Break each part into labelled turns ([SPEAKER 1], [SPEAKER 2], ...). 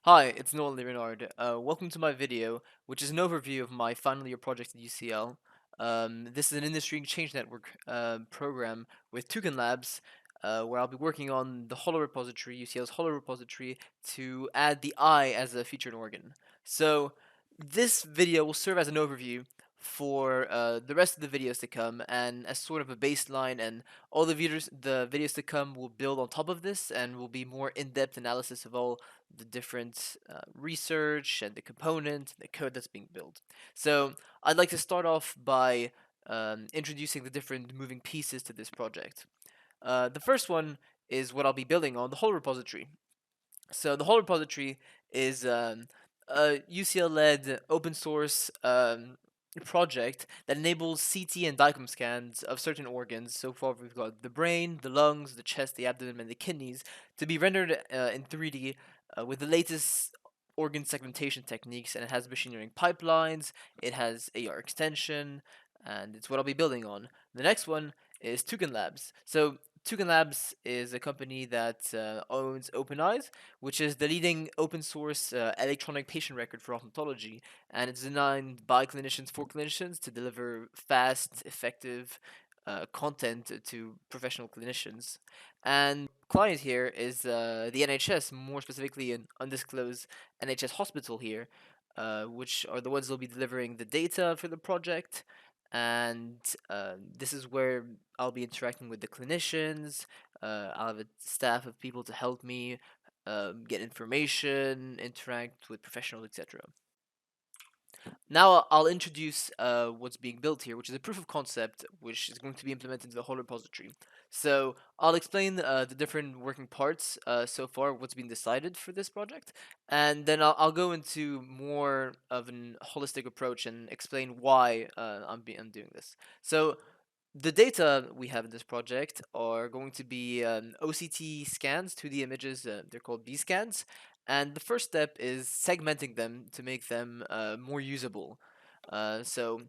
[SPEAKER 1] Hi, it's Noan Renard. Welcome to my video, which is an overview of my final year project at UCL. This is an industry exchange network program with ToukanLabs, where I'll be working on the HoloRepository, UCL's HoloRepository, to add the eye as a featured organ. So this video will serve as an overview for the rest of the videos to come, and as sort of a baseline, and all the videos to come will build on top of this, and will be more in-depth analysis of all the different research and the component, the code that's being built. So I'd like to start off by introducing the different moving pieces to this project. The first one is what I'll be building on, the whole repository. So the whole repository is a UCL-led open source project that enables CT and DICOM scans of certain organs. So far, we've got the brain, the lungs, the chest, the abdomen, and the kidneys to be rendered in 3D with the latest organ segmentation techniques, and it has machine learning pipelines, it has AR extension, and it's what I'll be building on. The next one is ToukanLabs. So ToukanLabs is a company that owns OpenEyes, which is the leading open source electronic patient record for odontology, and it's designed by clinicians for clinicians to deliver fast, effective content to professional clinicians. And client here is the NHS, more specifically an undisclosed NHS hospital here, which are the ones that'll be delivering the data for the project. And this is where I'll be interacting with the clinicians. I'll have a staff of people to help me get information, interact with professionals, etc. Now I'll introduce what's being built here, which is a proof of concept, which is going to be implemented into the whole repository. So I'll explain the different working parts so far, what's been decided for this project, and then I'll go into more of an holistic approach and explain why I'm doing this. So the data we have in this project are going to be OCT scans, 2D images, they're called B scans, and the first step is segmenting them to make them more usable. So,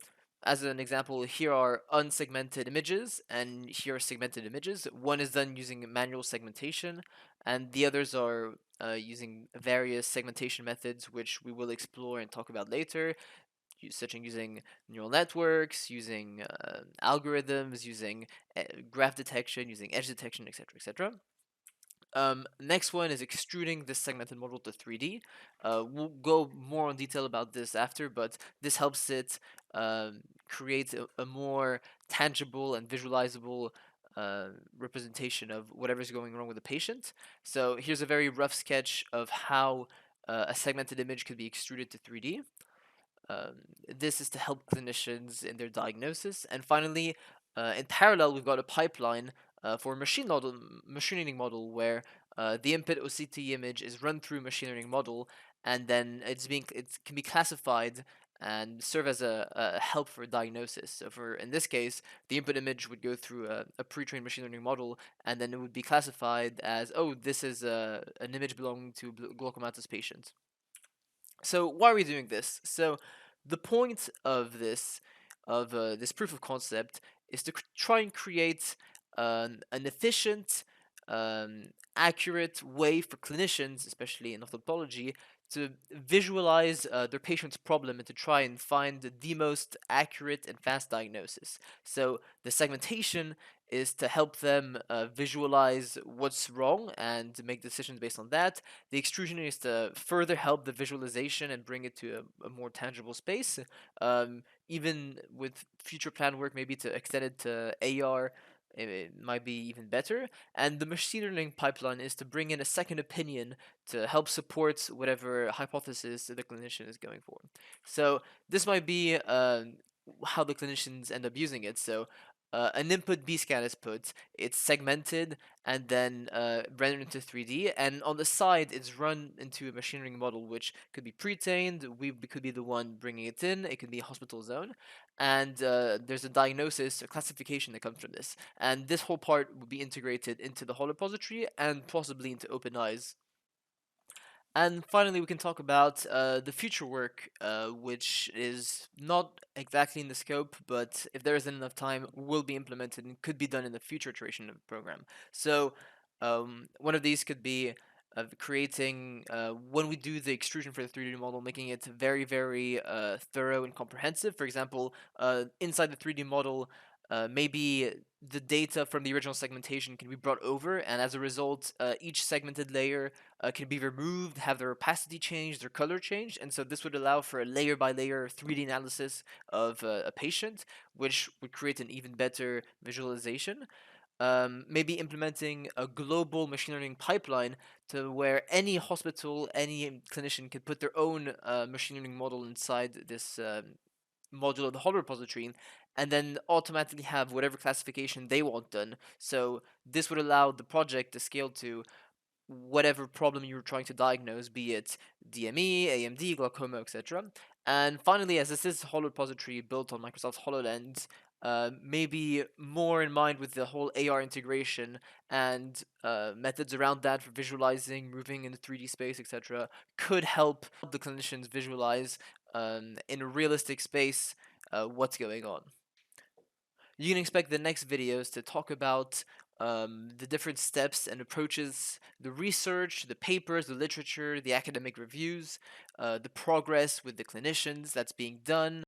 [SPEAKER 1] as an example, here are unsegmented images, and here are segmented images. One is done using manual segmentation, and the others are using various segmentation methods, which we will explore and talk about later, such as using neural networks, using algorithms, using graph detection, using edge detection, etc., etc. Next one is extruding this segmented model to 3D. We'll go more in detail about this after, but this helps it create a more tangible and visualizable representation of whatever's going wrong with the patient. So here's a very rough sketch of how a segmented image could be extruded to 3D. This is to help clinicians in their diagnosis. And finally, in parallel, we've got a pipeline for a machine learning model where the input OCT image is run through a machine learning model, and then it can be classified and serve as a help for diagnosis. So for in this case, the input image would go through a pre-trained machine learning model, and then it would be classified as, oh, this is an image belonging to glaucomatous patient. So why are we doing this? So the point of this proof of concept is to try and create an efficient, accurate way for clinicians, especially in ophthalmology, to visualize their patient's problem and to try and find the most accurate and fast diagnosis. So the segmentation is to help them visualize what's wrong and make decisions based on that. The extrusion is to further help the visualization and bring it to a more tangible space. Even with future plan work, maybe to extend it to AR, it might be even better. And the machine learning pipeline is to bring in a second opinion to help support whatever hypothesis the clinician is going for. So this might be how the clinicians end up using it. So an input B scan is put, it's segmented, and then rendered into 3D. And on the side, it's run into a machine learning model, which could be pre-trained. We could be the one bringing it in. It could be hospital zone, and there's a diagnosis, a classification that comes from this. And this whole part will be integrated into the whole repository and possibly into OpenEyes. And finally, we can talk about the future work, which is not exactly in the scope, but if there isn't enough time, will be implemented and could be done in the future iteration of the program. So, one of these could be of creating, when we do the extrusion for the 3D model, making it very, very thorough and comprehensive. For example, inside the 3D model, maybe the data from the original segmentation can be brought over, and as a result, each segmented layer can be removed, have their opacity changed, their color changed, and so this would allow for a layer by layer 3D analysis of a patient, which would create an even better visualization. Maybe implementing a global machine learning pipeline to where any hospital, any clinician can put their own machine learning model inside this module of the HoloRepository, and then automatically have whatever classification they want done. So this would allow the project to scale to whatever problem you're trying to diagnose, be it DME, AMD, glaucoma, etc. And finally, as this is a HoloRepository built on Microsoft's HoloLens, maybe more in mind with the whole AR integration and methods around that for visualizing, moving in the 3D space, etc., could help the clinicians visualize in a realistic space what's going on. You can expect the next videos to talk about the different steps and approaches, the research, the papers, the literature, the academic reviews, the progress with the clinicians that's being done.